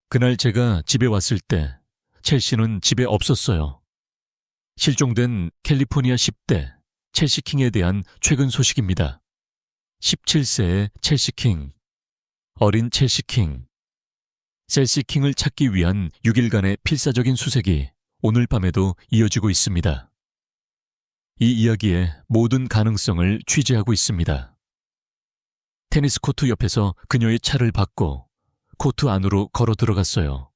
그날 제가 집에 왔을 때 첼시는 집에 없었어요. 실종된 캘리포니아 10대 첼시킹에 대한 최근 소식입니다. 17세의 첼시킹, 어린 첼시킹. 첼시킹을 찾기 위한 6일간의 필사적인 수색이 오늘 밤에도 이어지고 있습니다. 이 이야기의 모든 가능성을 취재하고 있습니다. 테니스 코트 옆에서 그녀의 차를 받고 코트 안으로 걸어 들어갔어요.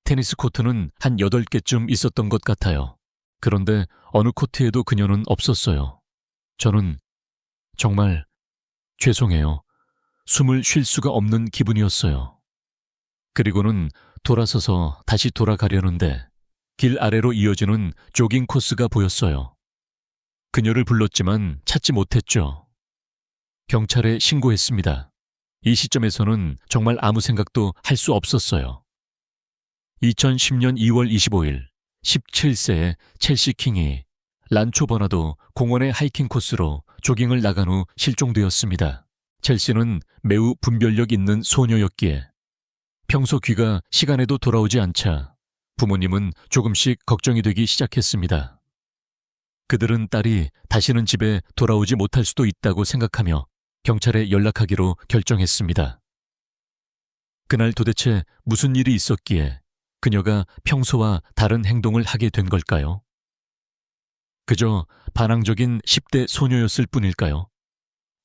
테니스 코트는 한 8개쯤 있었던 것 같아요. 그런데 어느 코트에도 그녀는 없었어요. 저는 정말 죄송해요. 숨을 쉴 수가 없는 기분이었어요. 그리고는 돌아서서 다시 돌아가려는데 길 아래로 이어지는 조깅 코스가 보였어요. 그녀를 불렀지만 찾지 못했죠. 경찰에 신고했습니다. 이 시점에서는 정말 아무 생각도 할 수 없었어요. 2010년 2월 25일 17세의 첼시킹이 란초 버나도 공원의 하이킹 코스로 조깅을 나간 후 실종되었습니다. 첼시는 매우 분별력 있는 소녀였기에 평소 귀가 시간에도 돌아오지 않자 부모님은 조금씩 걱정이 되기 시작했습니다. 그들은 딸이 다시는 집에 돌아오지 못할 수도 있다고 생각하며 경찰에 연락하기로 결정했습니다. 그날 도대체 무슨 일이 있었기에 그녀가 평소와 다른 행동을 하게 된 걸까요? 그저 반항적인 10대 소녀였을 뿐일까요?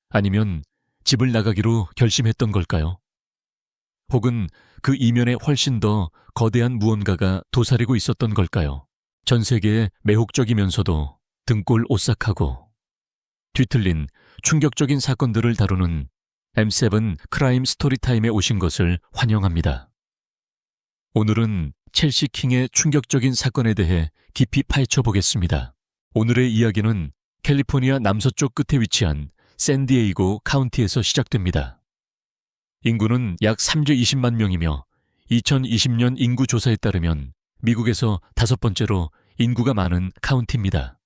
아니면 집을 나가기로 결심했던 걸까요? 혹은 그 이면에 훨씬 더 거대한 무언가가 도사리고 있었던 걸까요? 전 세계에 매혹적이면서도 등골 오싹하고 뒤틀린 충격적인 사건들을 다루는 M7 크라임 스토리타임에 오신 것을 환영합니다. 오늘은 첼시킹의 충격적인 사건에 대해 깊이 파헤쳐 보겠습니다. 오늘의 이야기는 캘리포니아 남서쪽 끝에 위치한 샌디에이고 카운티에서 시작됩니다. 인구는 약 320만 명이며 2020년 인구 조사에 따르면 미국에서 5번째로 인구가 많은 카운티입니다.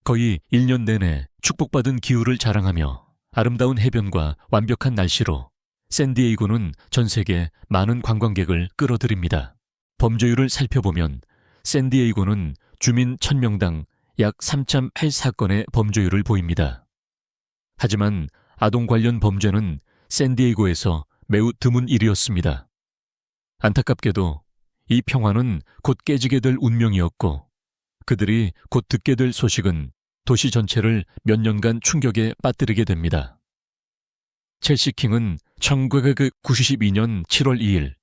거의 1년 내내 축복받은 기후를 자랑하며 아름다운 해변과 완벽한 날씨로 샌디에이고는 전 세계 많은 관광객을 끌어들입니다. 범죄율을 살펴보면 샌디에이고는 주민 1000명당 약 3.8사건의 범죄율을 보입니다. 하지만 아동 관련 범죄는 샌디에이고에서 매우 드문 일이었습니다. 안타깝게도 이 평화는 곧 깨지게 될 운명이었고 그들이 곧 듣게 될 소식은 도시 전체를 몇 년간 충격에 빠뜨리게 됩니다. 첼시킹은 1992년 7월 2일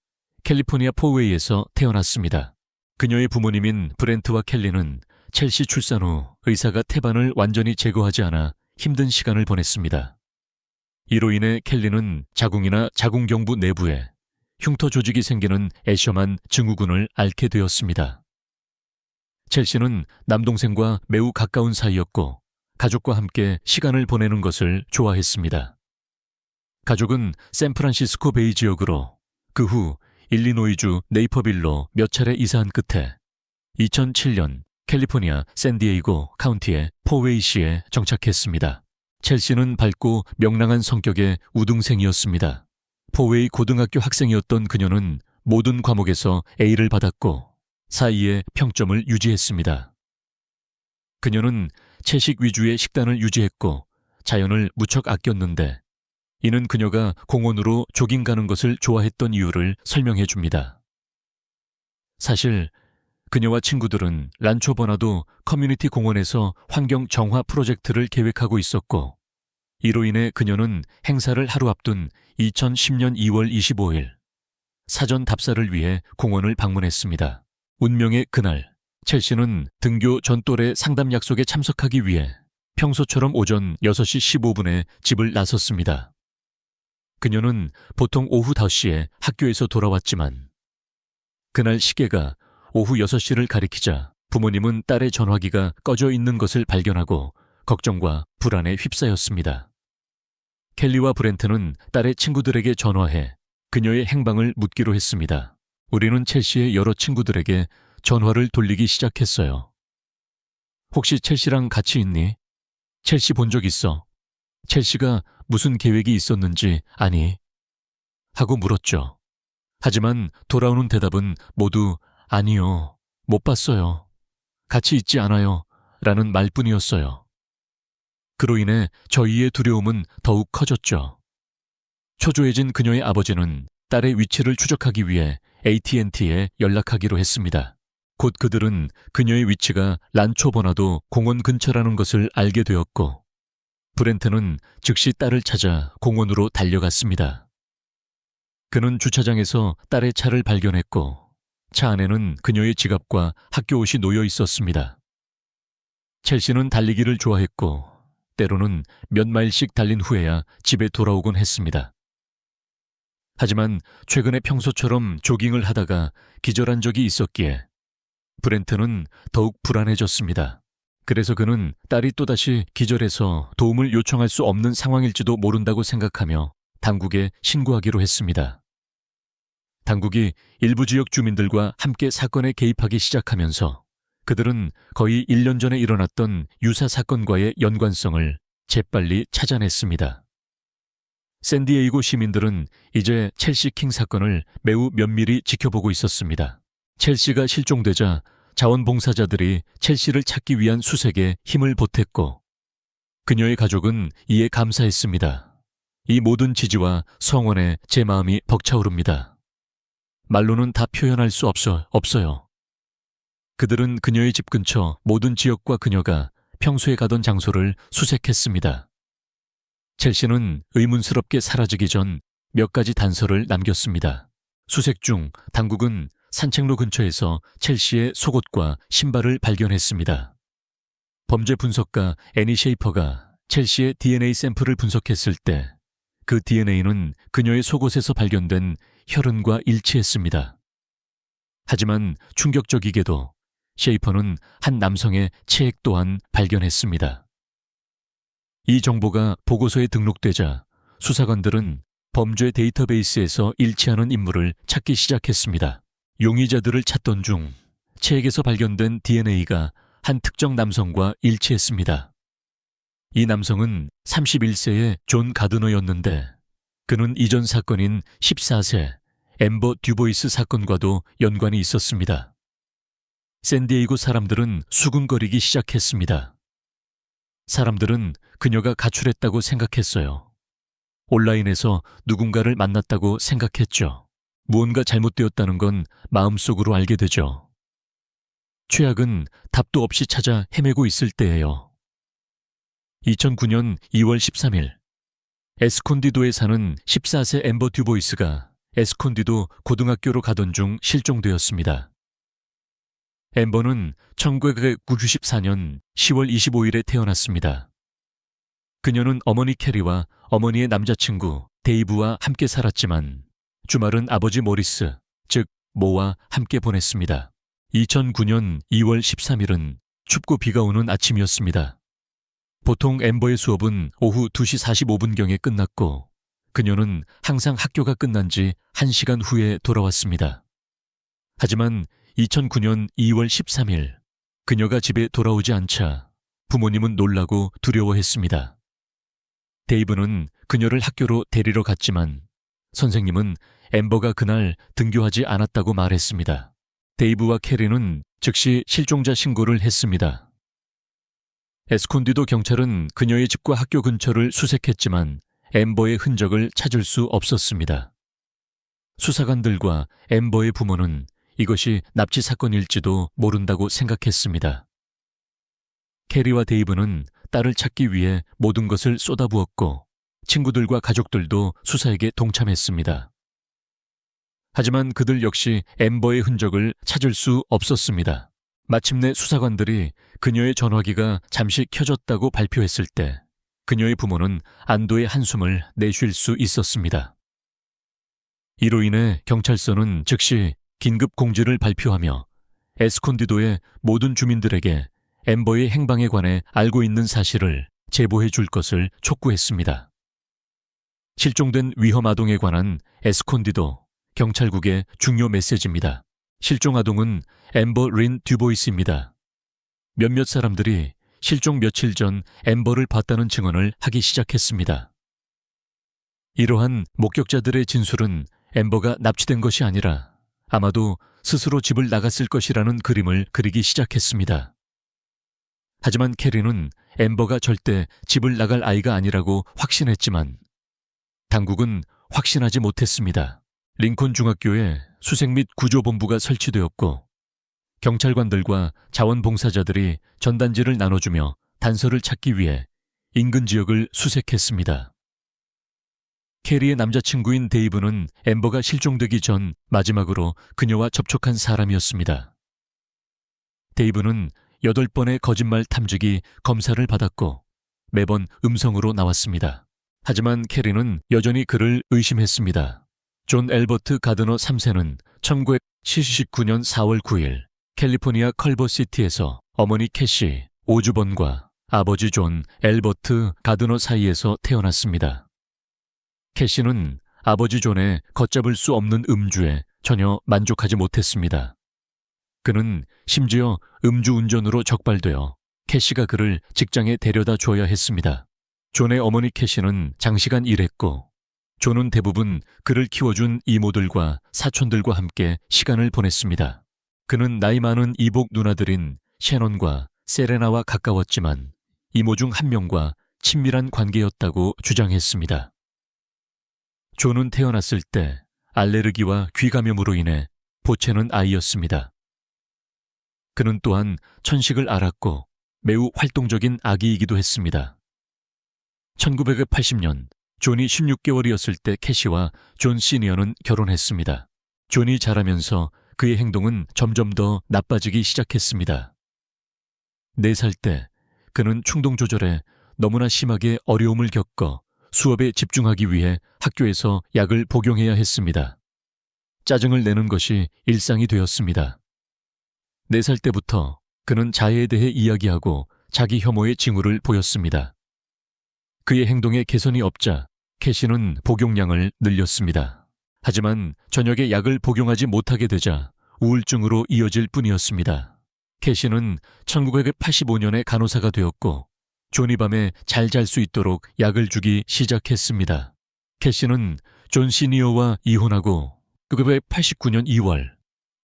캘리포니아 포웨이에서 태어났습니다. 그녀의 부모님인 브렌트와 켈리는 첼시 출산 후 의사가 태반을 완전히 제거하지 않아 힘든 시간을 보냈습니다. 이로 인해 켈리는 자궁이나 자궁경부 내부에 흉터 조직이 생기는 애셔만 증후군을 앓게 되었습니다. 첼시는 남동생과 매우 가까운 사이였고 가족과 함께 시간을 보내는 것을 좋아했습니다. 가족은 샌프란시스코 베이 지역으로 그 후 일리노이주 네이퍼빌로 몇 차례 이사한 끝에 2007년 캘리포니아 샌디에이고 카운티의 포웨이시에 정착했습니다. 첼시는 밝고 명랑한 성격의 우등생이었습니다. 포웨이 고등학교 학생이었던 그녀는 모든 과목에서 A를 받았고 사이에 평점을 유지했습니다. 그녀는 채식 위주의 식단을 유지했고 자연을 무척 아꼈는데 이는 그녀가 공원으로 조깅 가는 것을 좋아했던 이유를 설명해 줍니다. 사실 그녀와 친구들은 란초 버나도 커뮤니티 공원에서 환경 정화 프로젝트를 계획하고 있었고 이로 인해 그녀는 행사를 하루 앞둔 2010년 2월 25일 사전 답사를 위해 공원을 방문했습니다. 운명의 그날 첼시는 등교 전 또래 상담 약속에 참석하기 위해 평소처럼 오전 6시 15분에 집을 나섰습니다. 그녀는 보통 오후 5시에 학교에서 돌아왔지만 그날 시계가 오후 6시를 가리키자 부모님은 딸의 전화기가 꺼져 있는 것을 발견하고 걱정과 불안에 휩싸였습니다. 켈리와 브렌트는 딸의 친구들에게 전화해 그녀의 행방을 묻기로 했습니다. 우리는 첼시의 여러 친구들에게 전화를 돌리기 시작했어요. 혹시 첼시랑 같이 있니? 첼시 본 적 있어? 첼시가 무슨 계획이 있었는지 아니? 하고 물었죠. 하지만 돌아오는 대답은 모두 아니요, 못 봤어요. 같이 있지 않아요. 라는 말뿐이었어요. 그로 인해 저희의 두려움은 더욱 커졌죠. 초조해진 그녀의 아버지는 딸의 위치를 추적하기 위해 AT&T에 연락하기로 했습니다. 곧 그들은 그녀의 위치가 란초 버나도 공원 근처라는 것을 알게 되었고, 브렌트는 즉시 딸을 찾아 공원으로 달려갔습니다. 그는 주차장에서 딸의 차를 발견했고, 차 안에는 그녀의 지갑과 학교 옷이 놓여 있었습니다. 첼시는 달리기를 좋아했고, 때로는 몇 마일씩 달린 후에야 집에 돌아오곤 했습니다. 하지만 최근에 평소처럼 조깅을 하다가 기절한 적이 있었기에 브렌트는 더욱 불안해졌습니다. 그래서 그는 딸이 또다시 기절해서 도움을 요청할 수 없는 상황일지도 모른다고 생각하며 당국에 신고하기로 했습니다. 당국이 일부 지역 주민들과 함께 사건에 개입하기 시작하면서 그들은 거의 1년 전에 일어났던 유사 사건과의 연관성을 재빨리 찾아냈습니다. 샌디에이고 시민들은 이제 첼시 킹 사건을 매우 면밀히 지켜보고 있었습니다. 첼시가 실종되자 자원봉사자들이 첼시를 찾기 위한 수색에 힘을 보탰고, 그녀의 가족은 이에 감사했습니다. 이 모든 지지와 성원에 제 마음이 벅차오릅니다. 말로는 다 표현할 수 없어요. 그들은 그녀의 집 근처 모든 지역과 그녀가 평소에 가던 장소를 수색했습니다. 첼시는 의문스럽게 사라지기 전 몇 가지 단서를 남겼습니다. 수색 중 당국은 산책로 근처에서 첼시의 속옷과 신발을 발견했습니다. 범죄 분석가 애니 셰이퍼가 첼시의 DNA 샘플을 분석했을 때 그 DNA는 그녀의 속옷에서 발견된 혈흔과 일치했습니다. 하지만 충격적이게도 셰이퍼는 한 남성의 체액 또한 발견했습니다. 이 정보가 보고서에 등록되자 수사관들은 범죄 데이터베이스에서 일치하는 인물을 찾기 시작했습니다. 용의자들을 찾던 중 체액에서 발견된 DNA가 한 특정 남성과 일치했습니다. 이 남성은 31세의 존 가드너였는데 그는 이전 사건인 14세 앰버 듀보이스 사건과도 연관이 있었습니다. 샌디에이고 사람들은 수군거리기 시작했습니다. 사람들은 그녀가 가출했다고 생각했어요. 온라인에서 누군가를 만났다고 생각했죠. 무언가 잘못되었다는 건 마음속으로 알게 되죠. 최악은 답도 없이 찾아 헤매고 있을 때예요. 2009년 2월 13일, 에스콘디도에 사는 14세 앰버 듀보이스가 에스콘디도 고등학교로 가던 중 실종되었습니다. 앰버는 1994년 10월 25일에 태어났습니다. 그녀는 어머니 캐리와 어머니의 남자친구 데이브와 함께 살았지만 주말은 아버지 모리스, 즉 모와 함께 보냈습니다. 2009년 2월 13일은 춥고 비가 오는 아침이었습니다. 보통 앰버의 수업은 오후 2시 45분경에 끝났고 그녀는 항상 학교가 끝난 지 1시간 후에 돌아왔습니다. 하지만 2009년 2월 13일 그녀가 집에 돌아오지 않자 부모님은 놀라고 두려워했습니다. 데이브는 그녀를 학교로 데리러 갔지만 선생님은 앰버가 그날 등교하지 않았다고 말했습니다. 데이브와 캐리는 즉시 실종자 신고를 했습니다. 에스콘디도 경찰은 그녀의 집과 학교 근처를 수색했지만 앰버의 흔적을 찾을 수 없었습니다. 수사관들과 앰버의 부모는 이것이 납치 사건일지도 모른다고 생각했습니다. 캐리와 데이브는 딸을 찾기 위해 모든 것을 쏟아부었고 친구들과 가족들도 수사에게 동참했습니다. 하지만 그들 역시 앰버의 흔적을 찾을 수 없었습니다. 마침내 수사관들이 그녀의 전화기가 잠시 켜졌다고 발표했을 때 그녀의 부모는 안도의 한숨을 내쉴 수 있었습니다. 이로 인해 경찰서는 즉시 긴급 공지를 발표하며 에스콘디도의 모든 주민들에게 앰버의 행방에 관해 알고 있는 사실을 제보해 줄 것을 촉구했습니다. 실종된 위험 아동에 관한 에스콘디도 경찰국의 중요 메시지입니다. 실종 아동은 앰버 린 듀보이스입니다. 몇몇 사람들이 실종 며칠 전 앰버를 봤다는 증언을 하기 시작했습니다. 이러한 목격자들의 진술은 엠버가 납치된 것이 아니라 아마도 스스로 집을 나갔을 것이라는 그림을 그리기 시작했습니다. 하지만 캐리는 엠버가 절대 집을 나갈 아이가 아니라고 확신했지만 당국은 확신하지 못했습니다. 링컨 중학교에 수색 및 구조본부가 설치되었고 경찰관들과 자원봉사자들이 전단지를 나눠주며 단서를 찾기 위해 인근 지역을 수색했습니다. 캐리의 남자친구인 데이브는 엠버가 실종되기 전 마지막으로 그녀와 접촉한 사람이었습니다. 데이브는 8번의 거짓말 탐지기 검사를 받았고 매번 음성으로 나왔습니다. 하지만 캐리는 여전히 그를 의심했습니다. 존 엘버트 가드너 3세는 1979년 4월 9일 캘리포니아 컬버시티에서 어머니 캐시 오주번과 아버지 존 엘버트 가드너 사이에서 태어났습니다. 캐시는 아버지 존의 걷잡을 수 없는 음주에 전혀 만족하지 못했습니다. 그는 심지어 음주운전으로 적발되어 캐시가 그를 직장에 데려다 줘야 했습니다. 존의 어머니 캐시는 장시간 일했고 존은 대부분 그를 키워준 이모들과 사촌들과 함께 시간을 보냈습니다. 그는 나이 많은 이복 누나들인 셰넌과 세레나와 가까웠지만 이모 중 한 명과 친밀한 관계였다고 주장했습니다. 존은 태어났을 때 알레르기와 귀감염으로 인해 보채는 아이였습니다. 그는 또한 천식을 앓았고 매우 활동적인 아기이기도 했습니다. 1980년 존이 16개월이었을 때 캐시와 존 시니어는 결혼했습니다. 존이 자라면서 그의 행동은 점점 더 나빠지기 시작했습니다. 4살 때 그는 충동 조절에 너무나 심하게 어려움을 겪어 수업에 집중하기 위해 학교에서 약을 복용해야 했습니다. 짜증을 내는 것이 일상이 되었습니다. 4살 때부터 그는 자해에 대해 이야기하고 자기 혐오의 징후를 보였습니다. 그의 행동에 개선이 없자 캐시는 복용량을 늘렸습니다. 하지만 저녁에 약을 복용하지 못하게 되자 우울증으로 이어질 뿐이었습니다. 캐시는 1985년에 간호사가 되었고 존이 밤에 잘 잘 수 있도록 약을 주기 시작했습니다. 캐시는 존 시니어와 이혼하고 1989년 2월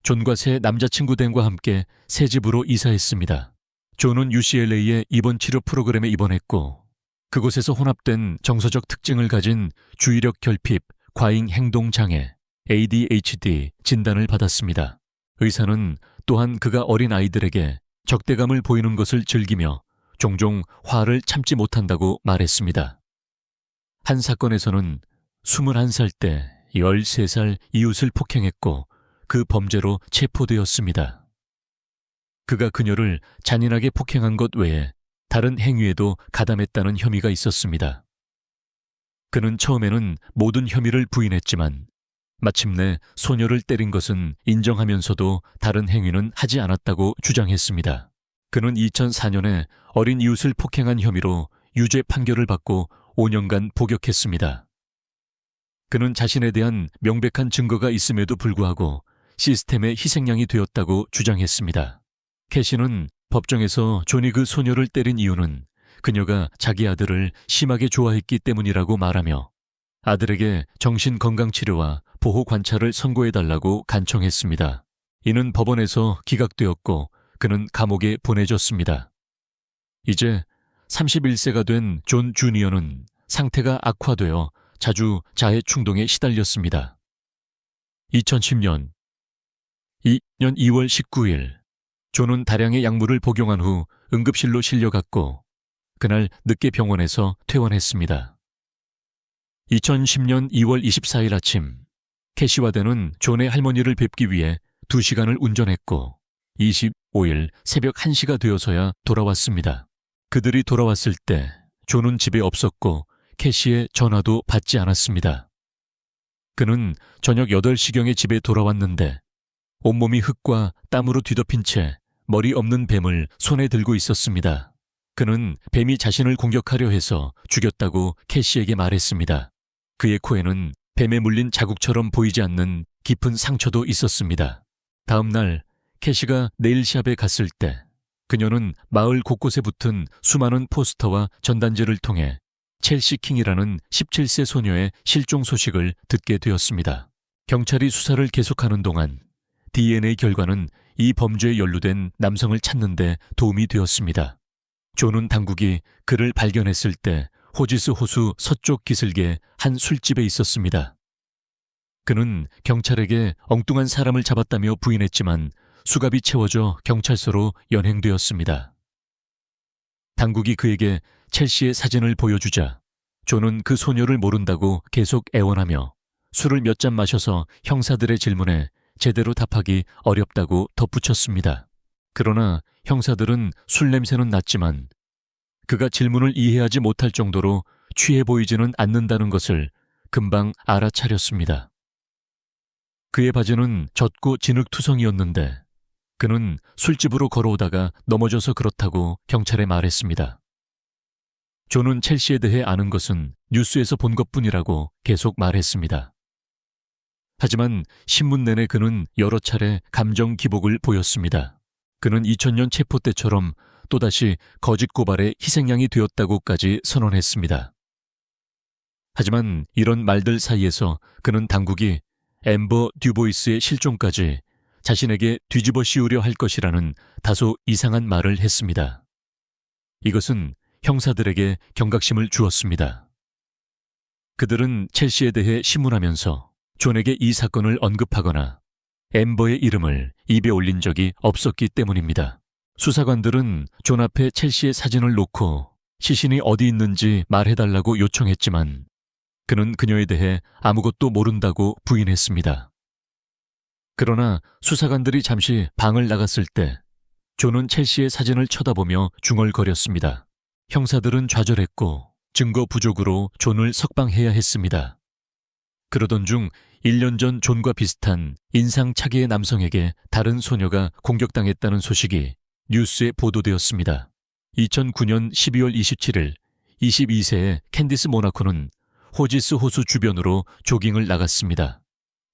존과 새 남자친구 댄과 함께 새 집으로 이사했습니다. 존은 UCLA의 입원 치료 프로그램에 입원했고 그곳에서 혼합된 정서적 특징을 가진 주의력 결핍, 과잉 행동 장애, ADHD 진단을 받았습니다. 의사는 또한 그가 어린 아이들에게 적대감을 보이는 것을 즐기며 종종 화를 참지 못한다고 말했습니다. 한 사건에서는 21살 때 13살 이웃을 폭행했고 그 범죄로 체포되었습니다. 그가 그녀를 잔인하게 폭행한 것 외에 다른 행위에도 가담했다는 혐의가 있었습니다. 그는 처음에는 모든 혐의를 부인했지만 마침내 소녀를 때린 것은 인정하면서도 다른 행위는 하지 않았다고 주장했습니다. 그는 2004년에 어린 이웃을 폭행한 혐의로 유죄 판결을 받고 5년간 복역했습니다. 그는 자신에 대한 명백한 증거가 있음에도 불구하고 시스템의 희생양이 되었다고 주장했습니다. 캐시는 법정에서 존이 그 소녀를 때린 이유는 그녀가 자기 아들을 심하게 좋아했기 때문이라고 말하며 아들에게 정신건강치료와 보호관찰을 선고해달라고 간청했습니다. 이는 법원에서 기각되었고 그는 감옥에 보내졌습니다. 이제 31세가 된 존 주니어는 상태가 악화되어 자주 자해 충동에 시달렸습니다. 2010년 2월 19일 존은 다량의 약물을 복용한 후 응급실로 실려갔고 그날 늦게 병원에서 퇴원했습니다. 2010년 2월 24일 아침 캐시와 댄은 존의 할머니를 뵙기 위해 2시간을 운전했고 25일 새벽 1시가 되어서야 돌아왔습니다. 그들이 돌아왔을 때 존은 집에 없었고 캐시의 전화도 받지 않았습니다. 그는 저녁 8시경에 집에 돌아왔는데 온몸이 흙과 땀으로 뒤덮인 채 머리 없는 뱀을 손에 들고 있었습니다. 그는 뱀이 자신을 공격하려 해서 죽였다고 캐시에게 말했습니다. 그의 코에는 뱀에 물린 자국처럼 보이지 않는 깊은 상처도 있었습니다. 다음 날 캐시가 네일샵에 갔을 때 그녀는 마을 곳곳에 붙은 수많은 포스터와 전단지를 통해 첼시 킹이라는 17세 소녀의 실종 소식을 듣게 되었습니다. 경찰이 수사를 계속하는 동안 DNA 결과는 이 범죄에 연루된 남성을 찾는 데 도움이 되었습니다. 존은 당국이 그를 발견했을 때 호지스 호수 서쪽 기슭의 한 술집에 있었습니다. 그는 경찰에게 엉뚱한 사람을 잡았다며 부인했지만 수갑이 채워져 경찰서로 연행되었습니다. 당국이 그에게 첼시의 사진을 보여주자 존은 그 소녀를 모른다고 계속 애원하며 술을 몇 잔 마셔서 형사들의 질문에 제대로 답하기 어렵다고 덧붙였습니다. 그러나 형사들은 술 냄새는 났지만 그가 질문을 이해하지 못할 정도로 취해 보이지는 않는다는 것을 금방 알아차렸습니다. 그의 바지는 젖고 진흙투성이었는데 그는 술집으로 걸어오다가 넘어져서 그렇다고 경찰에 말했습니다. 존은 첼시에 대해 아는 것은 뉴스에서 본 것뿐이라고 계속 말했습니다. 하지만 신문 내내 그는 여러 차례 감정 기복을 보였습니다. 그는 2000년 체포 때처럼 또다시 거짓 고발의 희생양이 되었다고까지 선언했습니다. 하지만 이런 말들 사이에서 그는 당국이 앰버 듀보이스의 실종까지 자신에게 뒤집어 씌우려 할 것이라는 다소 이상한 말을 했습니다. 이것은 형사들에게 경각심을 주었습니다. 그들은 첼시에 대해 신문하면서 존에게 이 사건을 언급하거나 앰버의 이름을 입에 올린 적이 없었기 때문입니다. 수사관들은 존 앞에 첼시의 사진을 놓고 시신이 어디 있는지 말해달라고 요청했지만 그는 그녀에 대해 아무것도 모른다고 부인했습니다. 그러나 수사관들이 잠시 방을 나갔을 때 존은 첼시의 사진을 쳐다보며 중얼거렸습니다. 형사들은 좌절했고 증거 부족으로 존을 석방해야 했습니다. 그러던 중 1년 전 존과 비슷한 인상차게의 남성에게 다른 소녀가 공격당했다는 소식이 뉴스에 보도되었습니다. 2009년 12월 27일 22세의 캔디스 모나코는 호지스 호수 주변으로 조깅을 나갔습니다.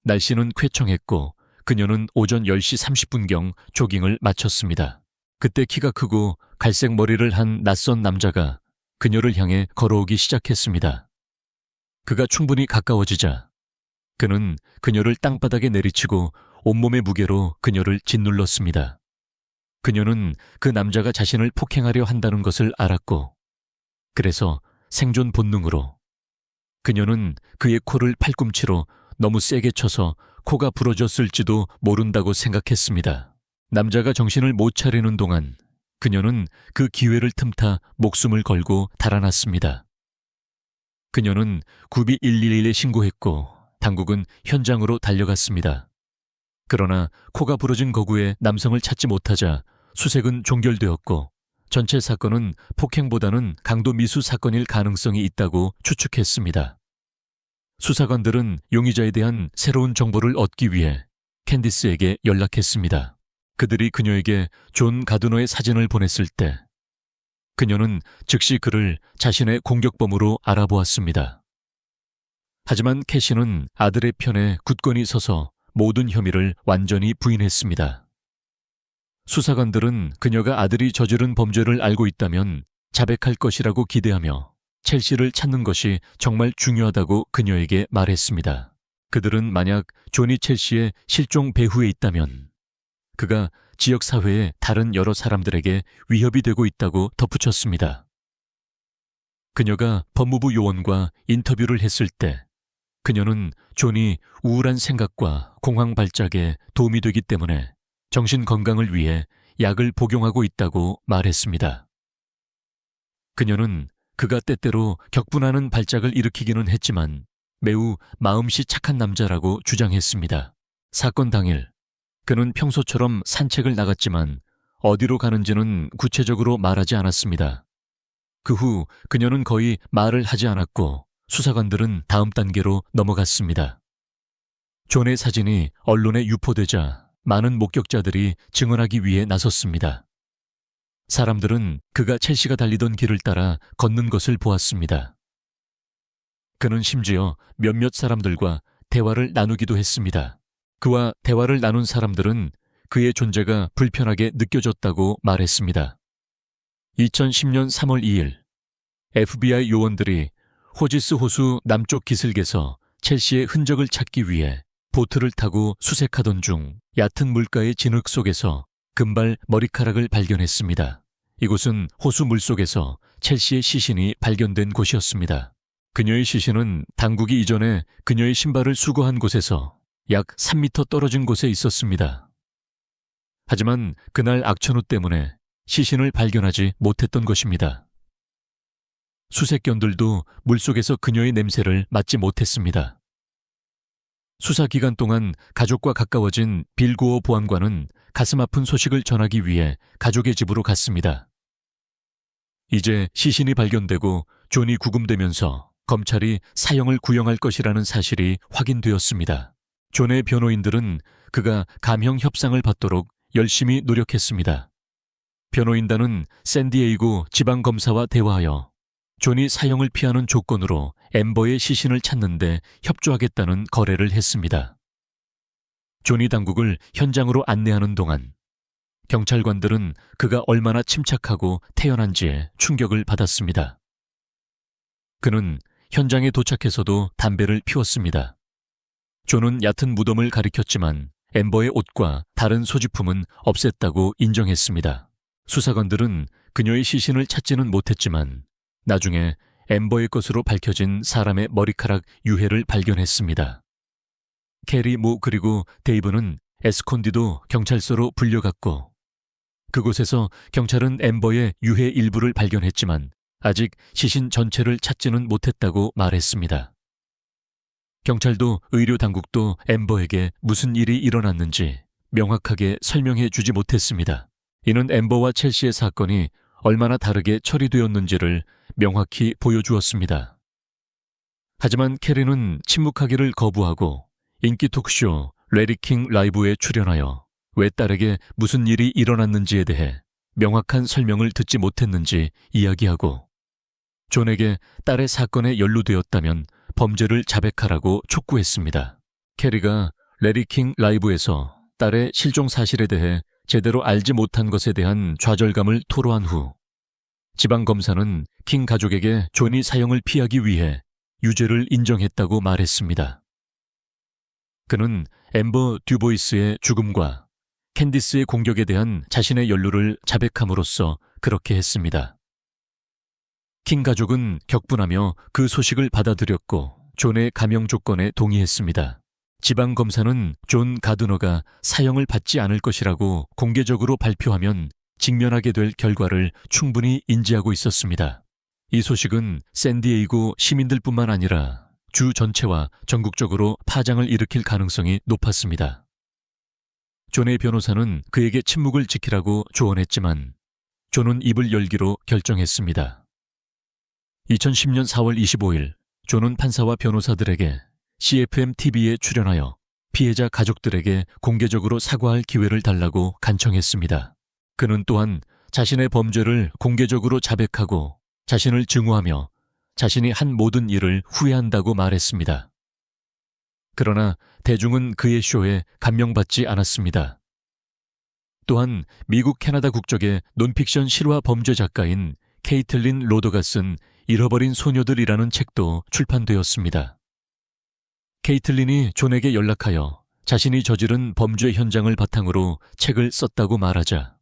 날씨는 쾌청했고 그녀는 오전 10시 30분경 조깅을 마쳤습니다. 그때 키가 크고 갈색 머리를 한 낯선 남자가 그녀를 향해 걸어오기 시작했습니다. 그가 충분히 가까워지자 그는 그녀를 땅바닥에 내리치고 온몸의 무게로 그녀를 짓눌렀습니다. 그녀는 그 남자가 자신을 폭행하려 한다는 것을 알았고 그래서 생존 본능으로 그녀는 그의 코를 팔꿈치로 너무 세게 쳐서 코가 부러졌을지도 모른다고 생각했습니다. 남자가 정신을 못 차리는 동안 그녀는 그 기회를 틈타 목숨을 걸고 달아났습니다. 그녀는 구비 111에 신고했고 당국은 현장으로 달려갔습니다. 그러나 코가 부러진 거구에 남성을 찾지 못하자 수색은 종결되었고 전체 사건은 폭행보다는 강도 미수 사건일 가능성이 있다고 추측했습니다. 수사관들은 용의자에 대한 새로운 정보를 얻기 위해 캔디스에게 연락했습니다. 그들이 그녀에게 존 가드너의 사진을 보냈을 때 그녀는 즉시 그를 자신의 공격범으로 알아보았습니다. 하지만 캐시는 아들의 편에 굳건히 서서 모든 혐의를 완전히 부인했습니다. 수사관들은 그녀가 아들이 저지른 범죄를 알고 있다면 자백할 것이라고 기대하며 첼시를 찾는 것이 정말 중요하다고 그녀에게 말했습니다. 그들은 만약 존이 첼시의 실종 배후에 있다면 그가 지역사회의 다른 여러 사람들에게 위협이 되고 있다고 덧붙였습니다. 그녀가 법무부 요원과 인터뷰를 했을 때 그녀는 존이 우울한 생각과 공황 발작에 도움이 되기 때문에 정신 건강을 위해 약을 복용하고 있다고 말했습니다. 그녀는 그가 때때로 격분하는 발작을 일으키기는 했지만 매우 마음씨 착한 남자라고 주장했습니다. 사건 당일 그는 평소처럼 산책을 나갔지만 어디로 가는지는 구체적으로 말하지 않았습니다. 그 후 그녀는 거의 말을 하지 않았고 수사관들은 다음 단계로 넘어갔습니다. 존의 사진이 언론에 유포되자 많은 목격자들이 증언하기 위해 나섰습니다. 사람들은 그가 첼시가 달리던 길을 따라 걷는 것을 보았습니다. 그는 심지어 몇몇 사람들과 대화를 나누기도 했습니다. 그와 대화를 나눈 사람들은 그의 존재가 불편하게 느껴졌다고 말했습니다. 2010년 3월 2일 FBI 요원들이 호지스 호수 남쪽 기슭에서 첼시의 흔적을 찾기 위해 보트를 타고 수색하던 중 얕은 물가의 진흙 속에서 금발 머리카락을 발견했습니다. 이곳은 호수 물속에서 첼시의 시신이 발견된 곳이었습니다. 그녀의 시신은 당국이 이전에 그녀의 신발을 수거한 곳에서 약 3m 떨어진 곳에 있었습니다. 하지만 그날 악천후 때문에 시신을 발견하지 못했던 것입니다. 수색견들도 물속에서 그녀의 냄새를 맡지 못했습니다. 수사 기간 동안 가족과 가까워진 빌 고어 보안관은 가슴 아픈 소식을 전하기 위해 가족의 집으로 갔습니다. 이제 시신이 발견되고 존이 구금되면서 검찰이 사형을 구형할 것이라는 사실이 확인되었습니다. 존의 변호인들은 그가 감형 협상을 받도록 열심히 노력했습니다. 변호인단은 샌디에이고 지방검사와 대화하여 존이 사형을 피하는 조건으로 엠버의 시신을 찾는데 협조하겠다는 거래를 했습니다. 존이 당국을 현장으로 안내하는 동안 경찰관들은 그가 얼마나 침착하고 태연한지에 충격을 받았습니다. 그는 현장에 도착해서도 담배를 피웠습니다. 존은 얕은 무덤을 가리켰지만 엠버의 옷과 다른 소지품은 없앴다고 인정했습니다. 수사관들은 그녀의 시신을 찾지는 못했지만 나중에 엠버의 것으로 밝혀진 사람의 머리카락 유해를 발견했습니다. 캐리, 모 그리고 데이브는 에스콘디도 경찰서로 불려갔고 그곳에서 경찰은 엠버의 유해 일부를 발견했지만 아직 시신 전체를 찾지는 못했다고 말했습니다. 경찰도 의료 당국도 엠버에게 무슨 일이 일어났는지 명확하게 설명해 주지 못했습니다. 이는 엠버와 첼시의 사건이 얼마나 다르게 처리되었는지를 명확히 보여주었습니다. 하지만 캐리는 침묵하기를 거부하고 인기 토크쇼 레리 킹 라이브에 출연하여 왜 딸에게 무슨 일이 일어났는지에 대해 명확한 설명을 듣지 못했는지 이야기하고 존에게 딸의 사건에 연루되었다면 범죄를 자백하라고 촉구했습니다. 캐리가 레리 킹 라이브에서 딸의 실종 사실에 대해 제대로 알지 못한 것에 대한 좌절감을 토로한 후 지방검사는 킹 가족에게 존이 사형을 피하기 위해 유죄를 인정했다고 말했습니다. 그는 엠버 듀보이스의 죽음과 캔디스의 공격에 대한 자신의 연루를 자백함으로써 그렇게 했습니다. 킹 가족은 격분하며 그 소식을 받아들였고 존의 감형 조건에 동의했습니다. 지방검사는 존 가드너가 사형을 받지 않을 것이라고 공개적으로 발표하면 직면하게 될 결과를 충분히 인지하고 있었습니다. 이 소식은 샌디에이고 시민들뿐만 아니라 주 전체와 전국적으로 파장을 일으킬 가능성이 높았습니다. 존의 변호사는 그에게 침묵을 지키라고 조언했지만 존은 입을 열기로 결정했습니다. 2010년 4월 25일 존은 판사와 변호사들에게 CFM-TV에 출연하여 피해자 가족들에게 공개적으로 사과할 기회를 달라고 간청했습니다. 그는 또한 자신의 범죄를 공개적으로 자백하고 자신을 증오하며 자신이 한 모든 일을 후회한다고 말했습니다. 그러나 대중은 그의 쇼에 감명받지 않았습니다. 또한 미국 캐나다 국적의 논픽션 실화 범죄 작가인 케이틀린 로더가 쓴 잃어버린 소녀들이라는 책도 출판되었습니다. 케이틀린이 존에게 연락하여 자신이 저지른 범죄 현장을 바탕으로 책을 썼다고 말하자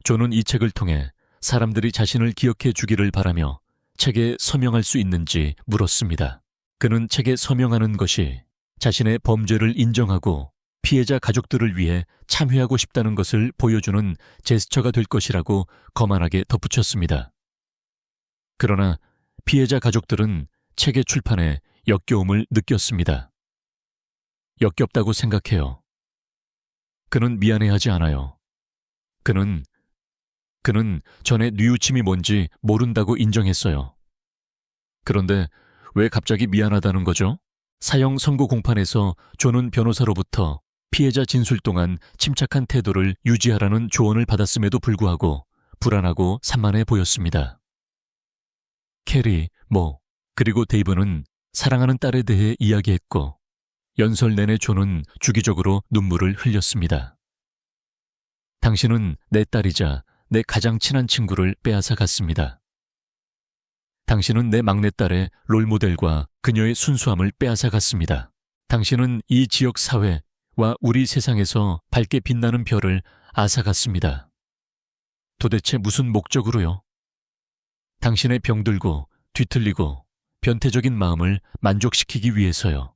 존은 이 책을 통해 사람들이 자신을 기억해 주기를 바라며 책에 서명할 수 있는지 물었습니다. 그는 책에 서명하는 것이 자신의 범죄를 인정하고 피해자 가족들을 위해 참회하고 싶다는 것을 보여주는 제스처가 될 것이라고 거만하게 덧붙였습니다. 그러나 피해자 가족들은 책의 출판에 역겨움을 느꼈습니다. 역겹다고 생각해요. 그는 미안해하지 않아요. 그는 전에 뉘우침이 뭔지 모른다고 인정했어요. 그런데 왜 갑자기 미안하다는 거죠? 사형 선고 공판에서 존은 변호사로부터 피해자 진술 동안 침착한 태도를 유지하라는 조언을 받았음에도 불구하고 불안하고 산만해 보였습니다. 캐리, 모, 그리고 데이브는 사랑하는 딸에 대해 이야기했고 연설 내내 존은 주기적으로 눈물을 흘렸습니다. 당신은 내 딸이자 내 가장 친한 친구를 빼앗아 갔습니다. 당신은 내 막내딸의 롤모델과 그녀의 순수함을 빼앗아 갔습니다. 당신은 이 지역 사회와 우리 세상에서 밝게 빛나는 별을 앗아갔습니다. 도대체 무슨 목적으로요? 당신의 병들고 뒤틀리고 변태적인 마음을 만족시키기 위해서요.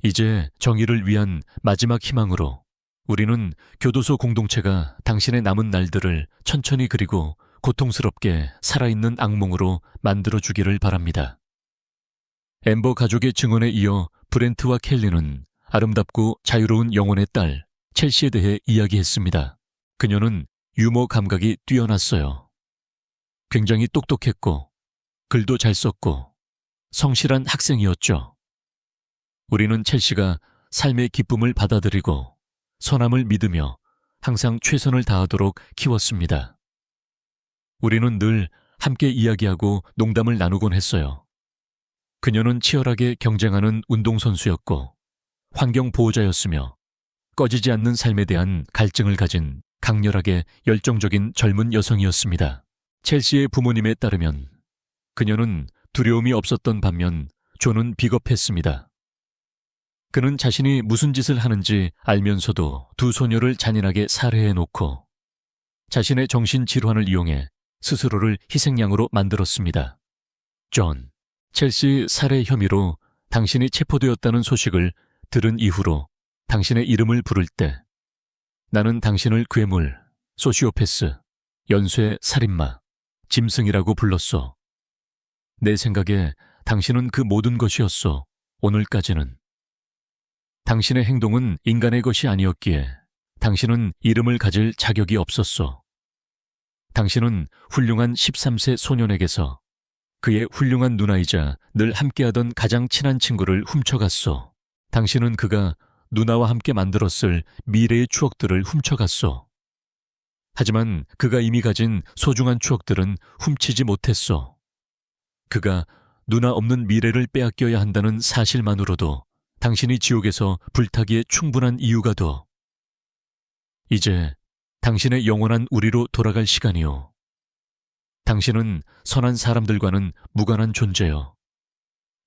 이제 정의를 위한 마지막 희망으로 우리는 교도소 공동체가 당신의 남은 날들을 천천히 그리고 고통스럽게 살아있는 악몽으로 만들어주기를 바랍니다. 엠버 가족의 증언에 이어 브렌트와 켈리는 아름답고 자유로운 영혼의 딸 첼시에 대해 이야기했습니다. 그녀는 유머 감각이 뛰어났어요. 굉장히 똑똑했고 글도 잘 썼고 성실한 학생이었죠. 우리는 첼시가 삶의 기쁨을 받아들이고 선함을 믿으며 항상 최선을 다하도록 키웠습니다. 우리는 늘 함께 이야기하고 농담을 나누곤 했어요. 그녀는 치열하게 경쟁하는 운동선수였고 환경보호자였으며 꺼지지 않는 삶에 대한 갈증을 가진 강렬하게 열정적인 젊은 여성이었습니다. 첼시의 부모님에 따르면 그녀는 두려움이 없었던 반면 존은 비겁했습니다. 그는 자신이 무슨 짓을 하는지 알면서도 두 소녀를 잔인하게 살해해놓고 자신의 정신질환을 이용해 스스로를 희생양으로 만들었습니다. 존, 첼시 살해 혐의로 당신이 체포되었다는 소식을 들은 이후로 당신의 이름을 부를 때 나는 당신을 괴물, 소시오패스, 연쇄 살인마, 짐승이라고 불렀소. 내 생각에 당신은 그 모든 것이었소. 오늘까지는. 당신의 행동은 인간의 것이 아니었기에 당신은 이름을 가질 자격이 없었소. 당신은 훌륭한 13세 소년에게서 그의 훌륭한 누나이자 늘 함께하던 가장 친한 친구를 훔쳐갔소. 당신은 그가 누나와 함께 만들었을 미래의 추억들을 훔쳐갔소. 하지만 그가 이미 가진 소중한 추억들은 훔치지 못했소. 그가 누나 없는 미래를 빼앗겨야 한다는 사실만으로도 당신이 지옥에서 불타기에 충분한 이유가 돼. 이제 당신의 영원한 우리로 돌아갈 시간이요. 당신은 선한 사람들과는 무관한 존재요.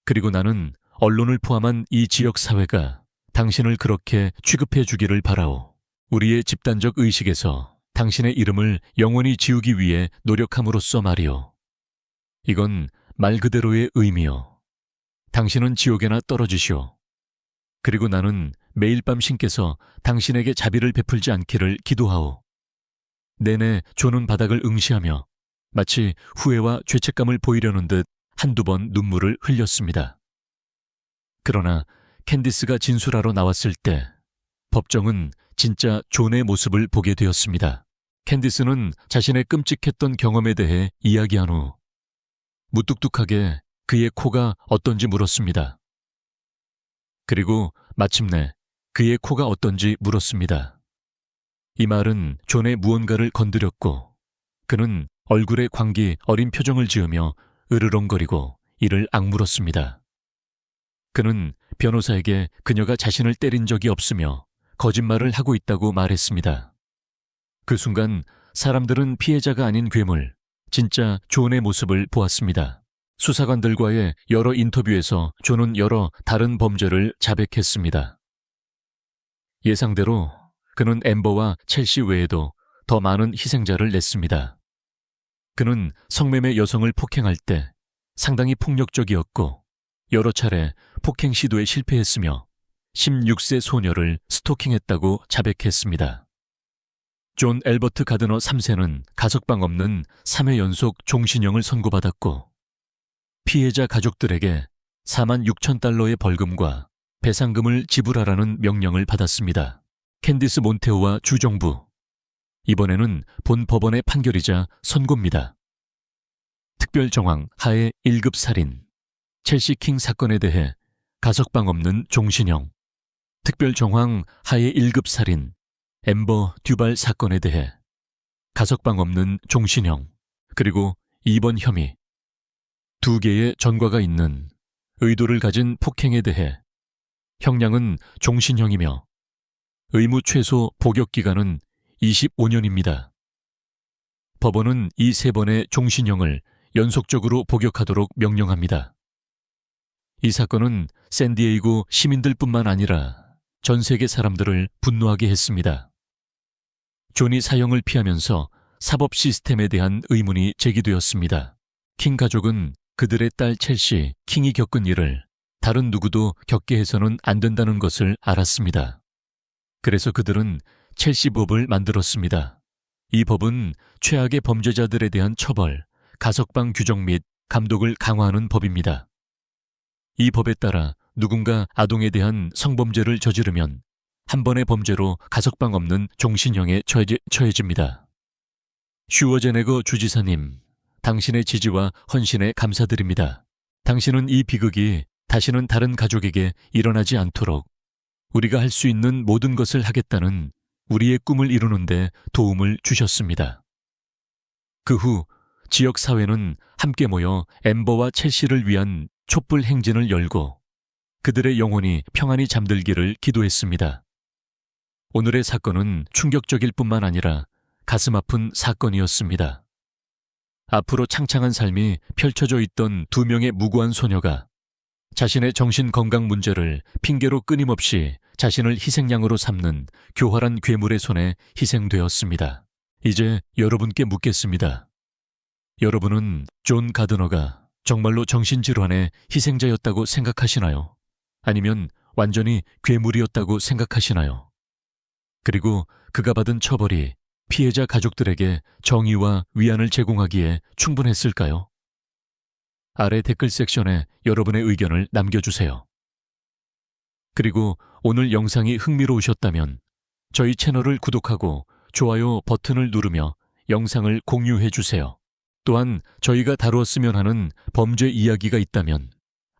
그리고 나는 언론을 포함한 이 지역 사회가 당신을 그렇게 취급해 주기를 바라오. 우리의 집단적 의식에서 당신의 이름을 영원히 지우기 위해 노력함으로써 말이오. 이건 말 그대로의 의미요. 당신은 지옥에나 떨어지시오. 그리고 나는 매일 밤 신께서 당신에게 자비를 베풀지 않기를 기도하오. 내내 존은 바닥을 응시하며 마치 후회와 죄책감을 보이려는 듯 한두 번 눈물을 흘렸습니다. 그러나 캔디스가 진술하러 나왔을 때 법정은 진짜 존의 모습을 보게 되었습니다. 캔디스는 자신의 끔찍했던 경험에 대해 이야기한 후 무뚝뚝하게 그의 코가 어떤지 물었습니다. 그리고 마침내 그의 코가 어떤지 물었습니다. 이 말은 존의 무언가를 건드렸고 그는 얼굴에 광기 어린 표정을 지으며 으르렁거리고 이를 악물었습니다. 그는 변호사에게 그녀가 자신을 때린 적이 없으며 거짓말을 하고 있다고 말했습니다. 그 순간 사람들은 피해자가 아닌 괴물, 진짜 존의 모습을 보았습니다. 수사관들과의 여러 인터뷰에서 존은 여러 다른 범죄를 자백했습니다. 예상대로 그는 엠버와 첼시 외에도 더 많은 희생자를 냈습니다. 그는 성매매 여성을 폭행할 때 상당히 폭력적이었고 여러 차례 폭행 시도에 실패했으며 16세 소녀를 스토킹했다고 자백했습니다. 존 엘버트 가드너 3세는 가석방 없는 3회 연속 종신형을 선고받았고 피해자 가족들에게 46,000달러의 벌금과 배상금을 지불하라는 명령을 받았습니다. 캔디스 몬테오와 주정부, 이번에는 본 법원의 판결이자 선고입니다. 특별 정황 하에 1급 살인, 첼시 킹 사건에 대해 가석방 없는 종신형, 특별 정황 하에 1급 살인, 엠버 듀발 사건에 대해 가석방 없는 종신형, 그리고 이번 혐의, 두 개의 전과가 있는 의도를 가진 폭행에 대해 형량은 종신형이며 의무 최소 복역 기간은 25년입니다. 법원은 이 세 번의 종신형을 연속적으로 복역하도록 명령합니다. 이 사건은 샌디에이고 시민들뿐만 아니라 전 세계 사람들을 분노하게 했습니다. 존이 사형을 피하면서 사법 시스템에 대한 의문이 제기되었습니다. 킹 가족은 그들의 딸 첼시 킹이 겪은 일을 다른 누구도 겪게 해서는 안 된다는 것을 알았습니다. 그래서 그들은 첼시 법을 만들었습니다. 이 법은 최악의 범죄자들에 대한 처벌, 가석방 규정 및 감독을 강화하는 법입니다. 이 법에 따라 누군가 아동에 대한 성범죄를 저지르면 한 번의 범죄로 가석방 없는 종신형에 처해집니다. 슈워제네거 주지사님, 당신의 지지와 헌신에 감사드립니다. 당신은 이 비극이 다시는 다른 가족에게 일어나지 않도록 우리가 할 수 있는 모든 것을 하겠다는 우리의 꿈을 이루는 데 도움을 주셨습니다. 그 후 지역사회는 함께 모여 엠버와 첼시를 위한 촛불 행진을 열고 그들의 영혼이 평안히 잠들기를 기도했습니다. 오늘의 사건은 충격적일 뿐만 아니라 가슴 아픈 사건이었습니다. 앞으로 창창한 삶이 펼쳐져 있던 두 명의 무고한 소녀가 자신의 정신건강 문제를 핑계로 끊임없이 자신을 희생양으로 삼는 교활한 괴물의 손에 희생되었습니다. 이제 여러분께 묻겠습니다. 여러분은 존 가드너가 정말로 정신질환의 희생자였다고 생각하시나요? 아니면 완전히 괴물이었다고 생각하시나요? 그리고 그가 받은 처벌이 피해자 가족들에게 정의와 위안을 제공하기에 충분했을까요? 아래 댓글 섹션에 여러분의 의견을 남겨주세요. 그리고 오늘 영상이 흥미로우셨다면 저희 채널을 구독하고 좋아요 버튼을 누르며 영상을 공유해주세요. 또한 저희가 다루었으면 하는 범죄 이야기가 있다면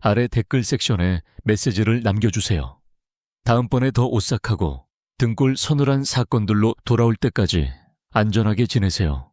아래 댓글 섹션에 메시지를 남겨주세요. 다음번에 더 오싹하고 등골 서늘한 사건들로 돌아올 때까지 안전하게 지내세요.